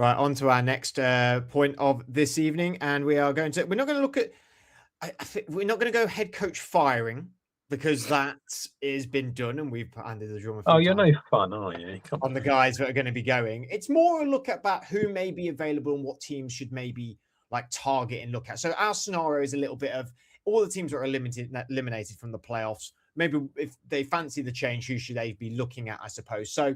Right, on to our next point of this evening, and we're not going to look at. I think we're not going to go head coach firing because that is been done, and we've handed the drum a Oh, few you're times no fun, are you? Come on the guys that are going to be going. It's more a look at about who may be available and what teams should maybe like target and look at. So our scenario is a little bit of all the teams that are eliminated from the playoffs. Maybe if they fancy the change, who should they be looking at? I suppose. So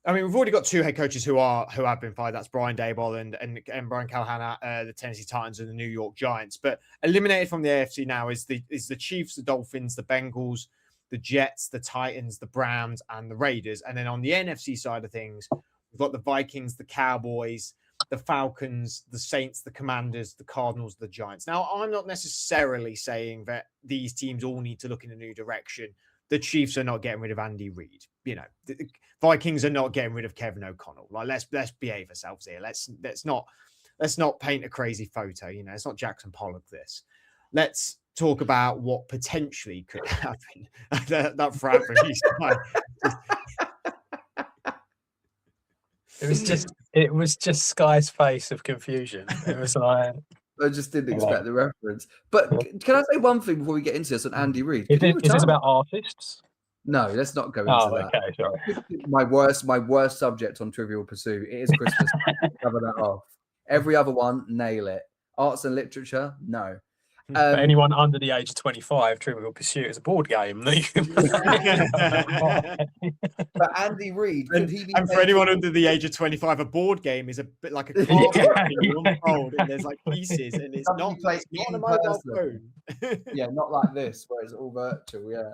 I mean, we've already got two head coaches who have been fired. That's Brian Daboll and Brian Callahan, the Tennessee Titans and the New York Giants. But eliminated from the AFC now is the Chiefs, the Dolphins, the Bengals, the Jets, the Titans, the Browns, and the Raiders. And then on the NFC side of things, we've got the Vikings, the Cowboys, the Falcons, the Saints, the Commanders, the Cardinals, the Giants. Now, I'm not necessarily saying that these teams all need to look in a new direction. The Chiefs are not getting rid of Andy Reid. You know, the Vikings are not getting rid of Kevin O'Connell. Like, let's behave ourselves here. Let's not paint a crazy photo. You know, it's not Jackson Pollock. Let's talk about what potentially could happen. that frown from you. It was just Sky's face of confusion. It was like I just didn't expect the reference. But can I say one thing before we get into this on Andy Reid? Is this about artists? No, let's not go into that. Okay, sorry. My worst subject on Trivial Pursuit. It is Christmas. Cover that off. Every other one, nail it. Arts and literature, no. For anyone under the age of 25, Trivial Pursuit is a board game. But Andy Reid, and for anyone under the age of 25, a board game is a bit like a card game, and there's like pieces, and it's not on a mobile phone. Yeah, not like this, where it's all virtual. Yeah.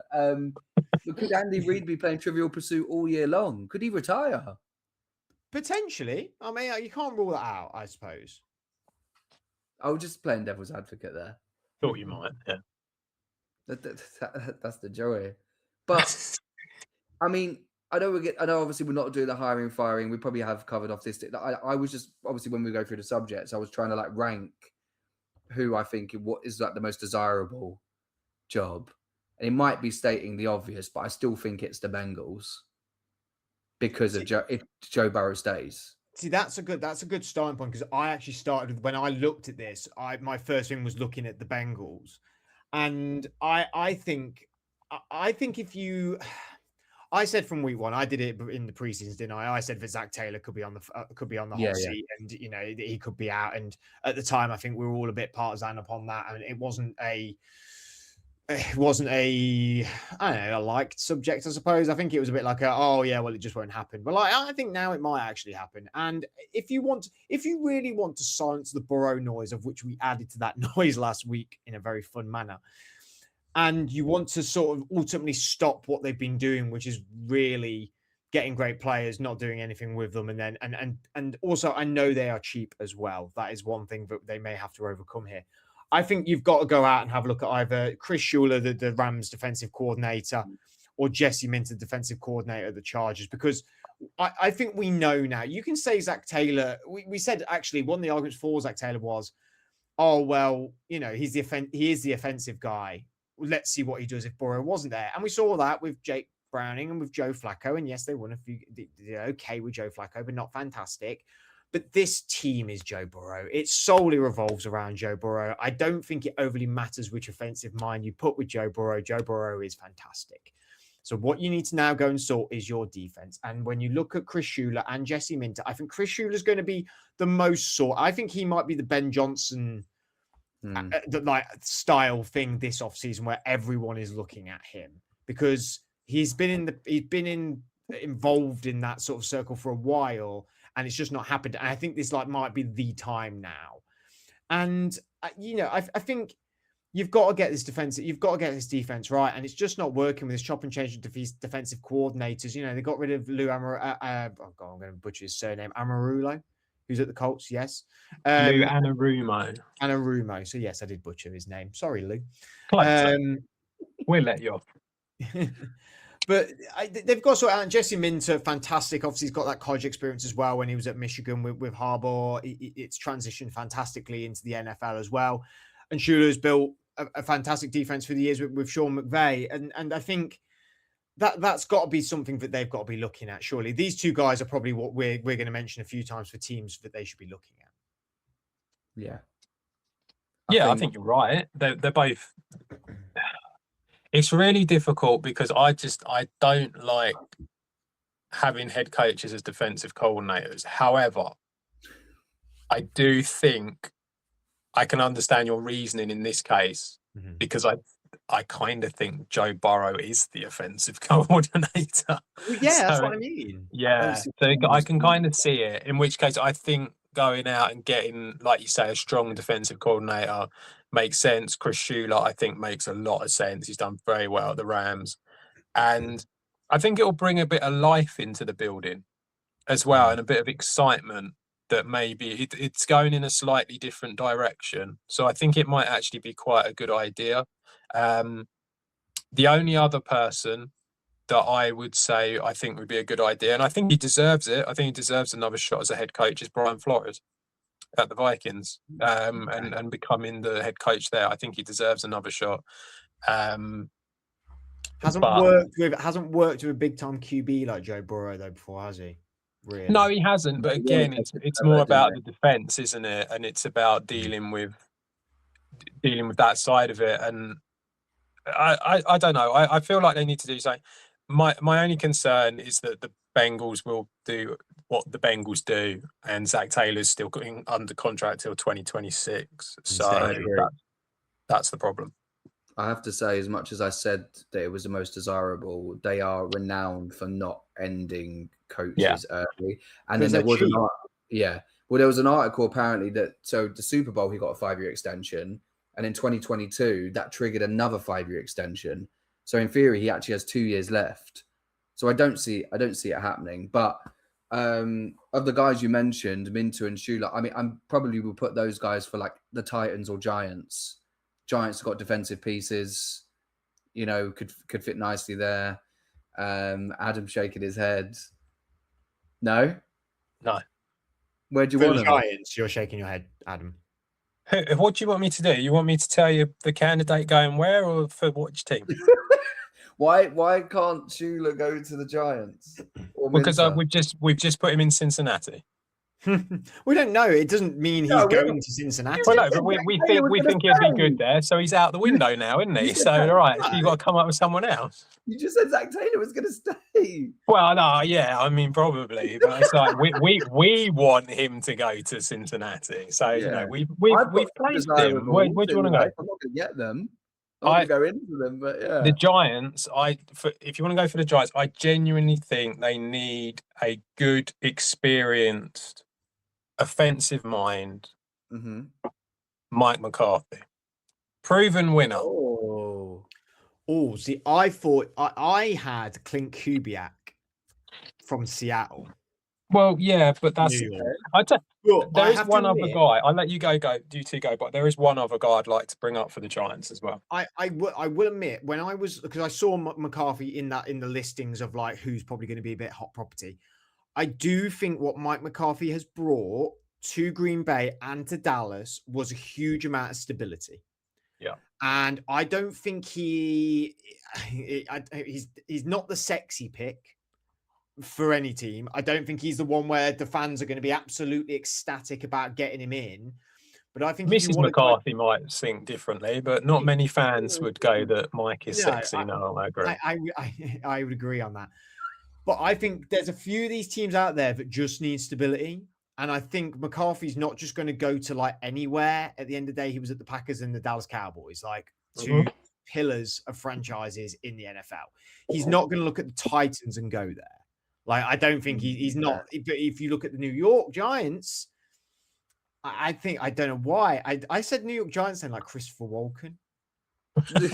Could Andy Reid be playing Trivial Pursuit all year long? Could he retire? Potentially. I mean, you can't rule that out, I suppose. I was just playing devil's advocate there. Thought you might, yeah. That's the joy. But I mean, I know obviously we're not doing the hiring firing. We probably have covered off this. I was just obviously when we go through the subjects, I was trying to like rank who I think what is like the most desirable job. And it might be stating the obvious, but I still think it's the Bengals because of if Joe Burrow stays. See, that's a good starting point because I actually started with, when I looked at this, my first thing was looking at the Bengals, and I think if you, I said from week one, I did it in the preseason, didn't I? I said that Zach Taylor could be on the hot seat, and you know he could be out. And at the time, I think we were all a bit partisan upon that, and it wasn't a I don't know, a liked subject, I suppose. I think it was a bit like it just won't happen. But like, I think now it might actually happen. And if you really want to silence the Burrow noise, of which we added to that noise last week in a very fun manner, and you want to sort of ultimately stop what they've been doing, which is really getting great players, not doing anything with them, and then and also I know they are cheap as well. That is one thing that they may have to overcome here. I think you've got to go out and have a look at either Chris Schuler, the Rams defensive coordinator, or Jesse Minter, defensive coordinator of the Chargers, because I think we know now. You can say Zach Taylor. We said actually one of the arguments for Zach Taylor was, oh, well, you know, he is the offensive guy. Let's see what he does if Burrow wasn't there. And we saw that with Jake Browning and with Joe Flacco. And yes, they won a few. They're okay with Joe Flacco, but not fantastic. But this team is Joe Burrow. It solely revolves around Joe Burrow. I don't think it overly matters which offensive mind you put with Joe Burrow. Joe Burrow is fantastic. So what you need to now go and sort is your defense. And when you look at Chris Schuler and Jesse Minter, I think Chris Schuler is going to be the most sought. I think he might be the Ben Johnson style thing this offseason where everyone is looking at him because he's been involved in that sort of circle for a while. And it's just not happened. And I think this might be the time now. And, I think you've got to get this defense. You've got to get this defense right. And it's just not working with this chop and change of defensive coordinators. You know, they got rid of Lou Amarulo. I'm going to butcher his surname. Amarulo, who's at the Colts. Yes. Lou Anarumo. Anarumo. So, yes, I did butcher his name. Sorry, Lou. We'll let you off. But they've got sort of Jesse Minter, fantastic. Obviously, he's got that college experience as well when he was at Michigan with Harbaugh. It's transitioned fantastically into the NFL as well. And Schuler's built a fantastic defense for the years with Sean McVay. And I think that's got to be something that they've got to be looking at. Surely these two guys are probably what we're going to mention a few times for teams that they should be looking at. Yeah. I think you're right. They're both. It's really difficult because I don't like having head coaches as defensive coordinators. However, I do think I can understand your reasoning in this case because I kind of think Joe Burrow is the offensive coordinator. Well, yeah, that's So, what I mean. Yeah, so I can kind of see it. In which case, I think going out and getting, like you say, a strong defensive coordinator makes sense. Chris Shula, I think, makes a lot of sense. He's done very well at the Rams, and I think it will bring a bit of life into the building as well, and a bit of excitement that maybe it's going in a slightly different direction. So I think it might actually be quite a good idea. The only other person that I would say I think would be a good idea, and I think he deserves it. I think he deserves another shot as a head coach. Is Brian Flores at the Vikings, and becoming the head coach there. I think he deserves another shot. Hasn't worked with a big time QB like Joe Burrow though before, has he? Really? No, he hasn't. But again, it's more about the defense, isn't it? And it's about dealing with that side of it. And I don't know. I feel like they need to do something. My only concern is that the Bengals will do what the Bengals do, and Zach Taylor's still going under contract till 2026. So that's the problem. I have to say, as much as I said that it was the most desirable, they are renowned for not ending coaches early. And then there was there was an article apparently that the Super Bowl he got a 5-year extension, and in 2022 that triggered another 5-year extension. So in theory, he actually has 2 years left. So I don't see it happening. But of the guys you mentioned, Minter and Shula, I mean, I probably will put those guys for like the Titans or Giants. Giants have got defensive pieces, could fit nicely there. Adam shaking his head. No. Where do you want them? Giants, you're shaking your head, Adam. What do you want me to do? You want me to tell you the candidate going where, or for which team? Why can't Shula go to the Giants? Because we've just put him in Cincinnati. We don't know. It doesn't mean he's going to Cincinnati. Well, no, but we think he'd be good there. So he's out the window now, isn't he? So all right, so you've got to come up with someone else. You just said Zach Taylor was going to stay. Well, no, yeah, I mean probably, but it's like we want him to go to Cincinnati. So we've placed him. Where do you want to go? I'm not going to get them. I'm going to go into them, but yeah. The Giants, if you want to go for the Giants, I genuinely think they need a good, experienced, offensive mind. Mike McCarthy, proven winner. See, I thought I had Clint Kubiak from Seattle. Well, yeah, but that's there is one other guy. I'll let you go. You two go. But there is one other guy I'd like to bring up for the Giants as well. I will admit, because I saw McCarthy in the listings of like who's probably going to be a bit hot property. I do think what Mike McCarthy has brought to Green Bay and to Dallas was a huge amount of stability. Yeah. And I don't think he's not the sexy pick for any team. I don't think he's the one where the fans are going to be absolutely ecstatic about getting him in. But I think Mrs. McCarthy might think differently, but not many fans would go that Mike is sexy. No, I agree. I would agree on that. But I think there's a few of these teams out there that just need stability. And I think McCarthy's not just going to go to like anywhere. At the end of the day, he was at the Packers and the Dallas Cowboys, like two pillars of franchises in the NFL. He's not going to look at the Titans and go there. Like, I don't think he's not. But if you look at the New York Giants, I think, I don't know why. I said New York Giants then like Christopher Walken.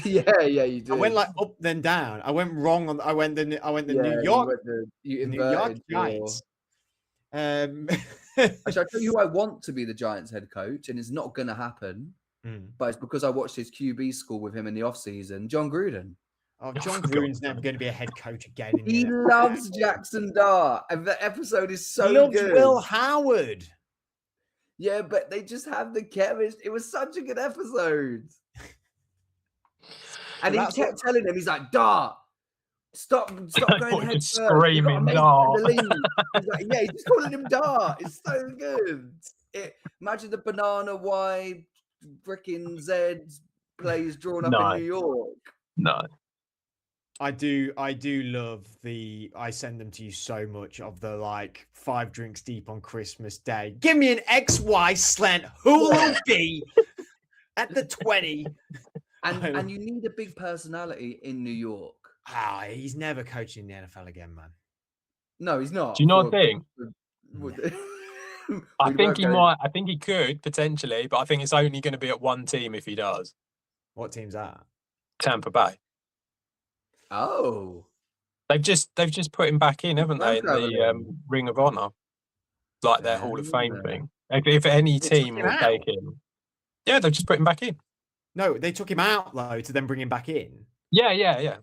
yeah, you did. I went like up then down. I went wrong on. I went the New York. You New York Giants. Actually, I tell you who I want to be the Giants head coach, and it's not going to happen. But it's because I watched his QB school with him in the offseason, John Gruden. Oh, John Gruden's never going to be a head coach again. He loves Jackson Dart, and the episode is so good. He loves Will Howard. Yeah, but they just have the chemistry. It was such a good episode. And he kept telling him, he's like, Dart, Stop going head Just first. You've got a screaming mate in dart. the league. He's like, yeah, he's just calling him Dart. It's so good. Imagine the banana Y freaking Z plays drawn up in No. New York. No. I do love I send them to you so much of the like 5 drinks deep on Christmas Day. Give me an XY slant. Who will be at the 20? And you need a big personality in New York. He's never coaching the NFL again, man. No, he's not. Do you not think? I think he might. I think he could potentially, but I think it's only going to be at one team if he does. What team's that? Tampa Bay. Oh, They've just put him back in, haven't they? In the Ring of Honor, like their Hall of Fame thing. If any team will take him, yeah, they've just put him back in. No, they took him out though to then bring him back in. Yeah.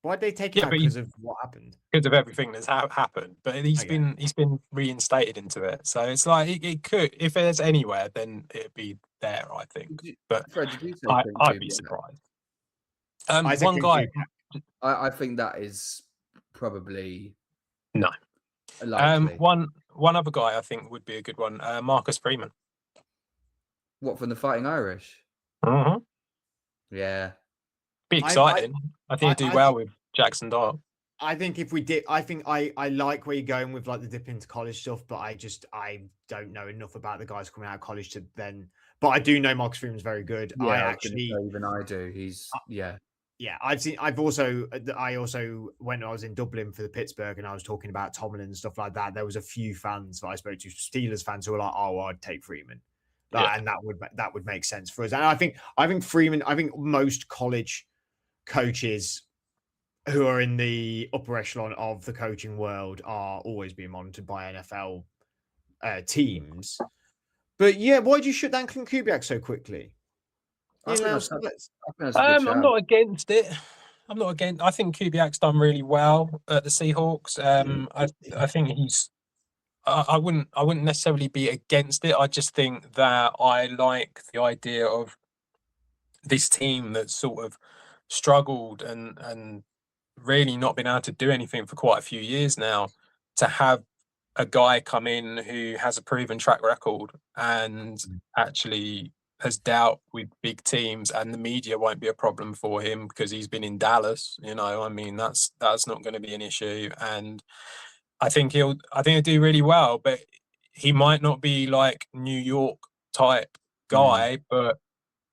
Why'd they take him out? Because of what happened? Because of everything that's happened. But he's been reinstated into it. So it's like it could, if there's anywhere, then it'd be there, I think. But Fred, did you say I'd be surprised. One guy. I think that is probably no. One other guy I think would be a good one. Marcus Freeman. What, from the Fighting Irish? Mm-hmm. Yeah. Be exciting. I think he'd do well with Jackson Dart. I think if we did, I think I like where you're going with like the dip into college stuff, but I don't know enough about the guys coming out of college to then. But I do know Marcus Freeman's very good. Yeah, even I do. He's yeah. I also when I was in Dublin for the Pittsburgh and I was talking about Tomlin and stuff like that, there was a few fans that I spoke to, Steelers fans, who were like, "Oh, I'd take Freeman," and that would make sense for us. And I think Freeman. I think most college coaches who are in the upper echelon of the coaching world are always being monitored by NFL teams. But yeah, why did you shut down Clint Kubiak so quickly? I'm not against it. I'm not against. I think Kubiak's done really well at the Seahawks. I think he's. I wouldn't necessarily be against it. I just think that I like the idea of this team that's sort of struggled and really not been able to do anything for quite a few years now, to have a guy come in who has a proven track record and actually has dealt with big teams, and the media won't be a problem for him because he's been in Dallas. I mean, that's not going to be an issue, and I think he'll do really well. But he might not be like New York type guy, but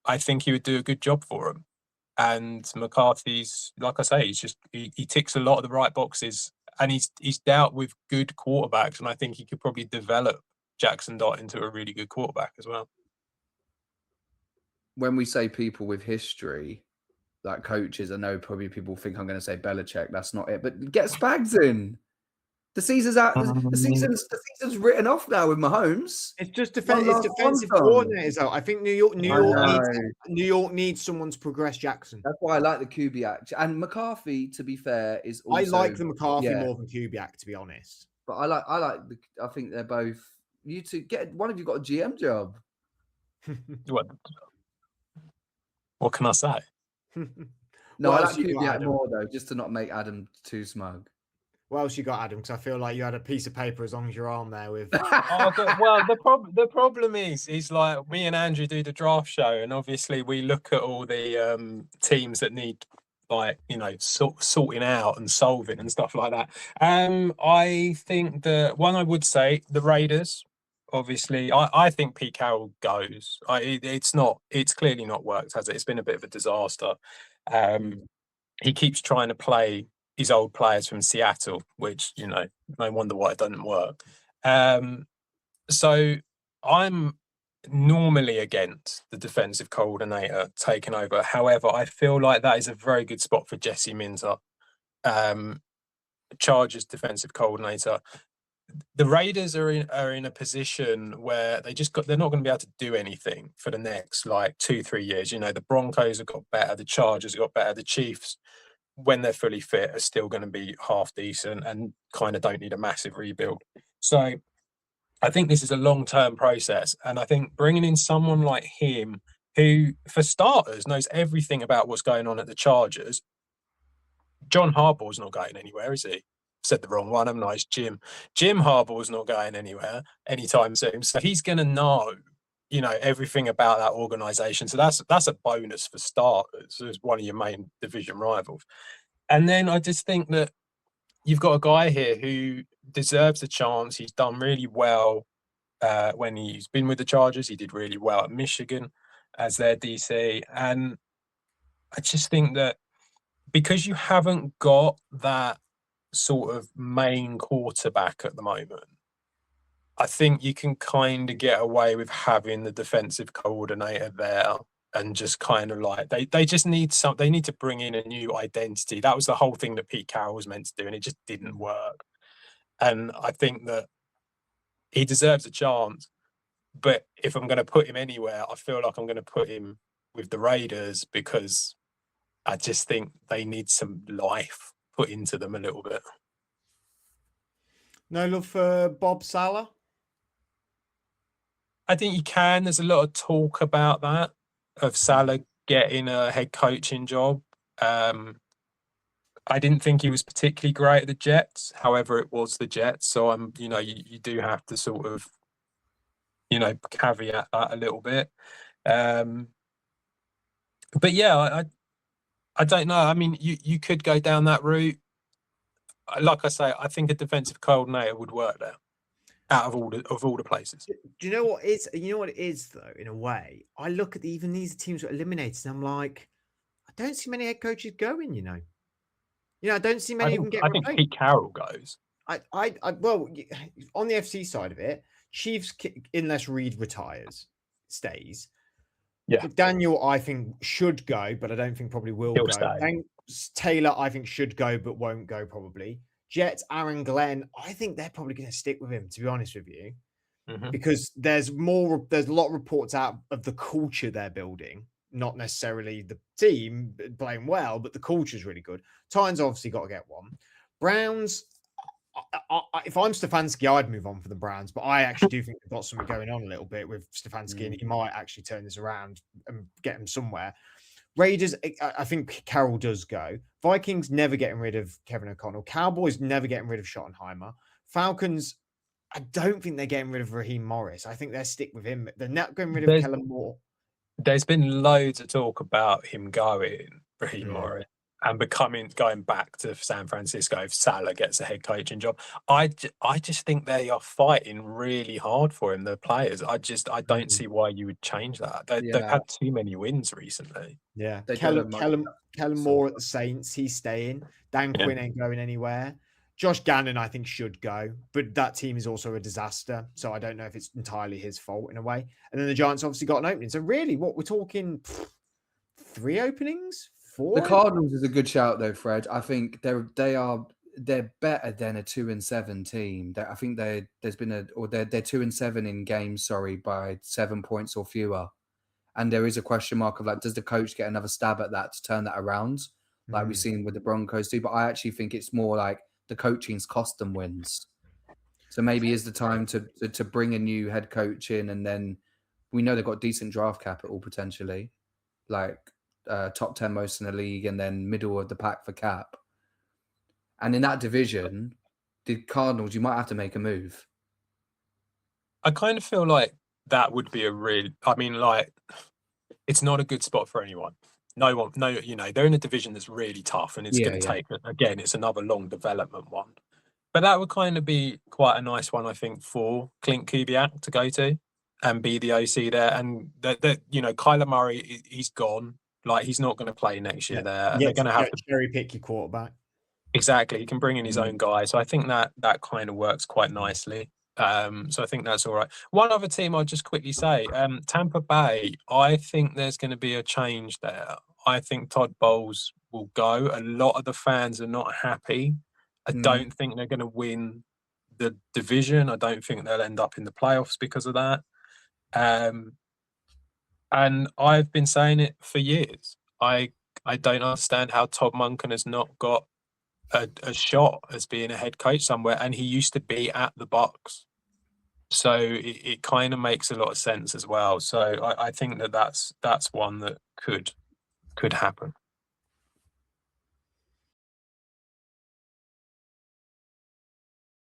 I think he would do a good job for him. And McCarthy's, like I say, he ticks a lot of the right boxes, and he's dealt with good quarterbacks, and I think he could probably develop Jackson Dart into a really good quarterback as well. When we say people with history, like coaches, I know probably people think I'm going to say Belichick. That's not it. But get Spags in. The season's out. The season's written off now with Mahomes. It's just defensive coordinators. Though I think New York needs someone to progress Jackson. That's why I like the Kubiak and McCarthy. To be fair, is also, I like the McCarthy more than Kubiak, to be honest. But I think they're both. You two get one of you got a GM job. What can I say? No, I like Kubiak more though, just to not make Adam too smug. What else you got, Adam? Because I feel like you had a piece of paper as long as your arm there with. The problem is like me and Andrew do the draft show, and obviously we look at all the teams that need sorting out and solving and stuff like that. I think the one I would say, the Raiders. Obviously, I think Pete Carroll goes. It's clearly not worked, has it? It's been a bit of a disaster. He keeps trying to play his old players from Seattle, which, no wonder why it doesn't work. So I'm normally against the defensive coordinator taking over. However, I feel like that is a very good spot for Jesse Minter, Chargers defensive coordinator. The Raiders are in a position where they're not going to be able to do anything for the next 2-3 years. The Broncos have got better, the Chargers have got better, the Chiefs, when they're fully fit, are still going to be half decent and kind of don't need a massive rebuild. So I think this is a long-term process, and I think bringing in someone like him, who, for starters, knows everything about what's going on at the Chargers, John Harbaugh's not going anywhere, is he? Said the wrong one. I'm nice, Jim. Jim Harbaugh's not going anywhere anytime soon. So he's going to know, everything about that organisation. So that's a bonus for starters as one of your main division rivals. And then I just think that you've got a guy here who deserves a chance. He's done really well when he's been with the Chargers. He did really well at Michigan as their DC. And I just think that because you haven't got that sort of main quarterback at the moment, I think you can kind of get away with having the defensive coordinator there and just kind of like they just need they need to bring in a new identity. That was the whole thing that Pete Carroll was meant to do, and it just didn't work. And I think that he deserves a chance, but if I'm going to put him anywhere, I feel like I'm going to put him with the Raiders because I just think they need some life put into them a little bit. No love for Bob Saleh? I think you can. There's a lot of talk about that, of Saleh getting a head coaching job. I didn't think he was particularly great at the Jets. However, it was the Jets. So you do have to sort of, caveat that a little bit. But yeah, I don't know. I mean, you could go down that route. Like I say, I think a defensive coordinator would work there out of all the places. Do you know what is? You know what it is though. In a way, I look at even these teams who are eliminated, and I'm like, I don't see many head coaches going. I don't see many of them getting replaced. I think Pete Carroll goes. Well, on the FC side of it, Chiefs, unless Reed retires, stays. Yeah. McDaniel, I think, should go, but I don't think probably will He'll go. stay. Taylor, I think, should go, but won't go probably. Jets, Aaron Glenn, I think they're probably going to stick with him, to be honest with you, because there's a lot of reports out of the culture they're building, not necessarily the team playing well, but the culture is really good. Titans obviously got to get one. Browns, if I'm Stefanski, I'd move on for the Browns, but I actually do think they've got something going on a little bit with Stefanski, and he might actually turn this around and get him somewhere. Raiders, I think Carroll does go. Vikings never getting rid of Kevin O'Connell. Cowboys never getting rid of Schottenheimer. Falcons, I don't think they're getting rid of Raheem Morris. I think they'll stick with him. They're not getting rid of Kellen Moore. There's been loads of talk about him going, Raheem Morris, and going back to San Francisco if Saleh gets a head coaching job. I just think they are fighting really hard for him, the players. I don't see why you would change that. They've had too many wins recently. Yeah. Kellen Moore at the Saints, he's staying. Dan Quinn ain't going anywhere. Josh Gannon, I think, should go, but that team is also a disaster. So I don't know if it's entirely his fault in a way. And then the Giants obviously got an opening. So really, what we're talking, 3 openings? 4? The Cardinals is a good shout though, Fred. I think they're better than a 2-7 team. I think they're 2-7 in games, by 7 points or fewer. And there is a question mark of does the coach get another stab at that to turn that around? Like we've seen with the Broncos too. But I actually think it's more like the coaching's cost them wins. So maybe is the time to bring a new head coach in, and then we know they've got decent draft capital potentially, top 10 most in the league, and then middle of the pack for cap. And in that division, the Cardinals, you might have to make a move. I kind of feel like that would be it's not a good spot for anyone. They're in a division that's really tough, and it's going to take, again, it's another long development one. But that would kind of be quite a nice one, I think, for Clint Kubiak to go to and be the OC there. And Kyler Murray, he's gone. He's not going to play next year there. And they're going to have to cherry pick your quarterback. Exactly. He can bring in his own guy. So I think that kind of works quite nicely. So I think that's all right. One other team I'll just quickly say, Tampa Bay, I think there's going to be a change there. I think Todd Bowles will go. A lot of the fans are not happy. I don't think they're going to win the division. I don't think they'll end up in the playoffs because of that. And I've been saying it for years. I don't understand how Todd Monken has not got a shot as being a head coach somewhere, and he used to be at the Bucs, so it kind of makes a lot of sense as well. So I think that's one that could happen.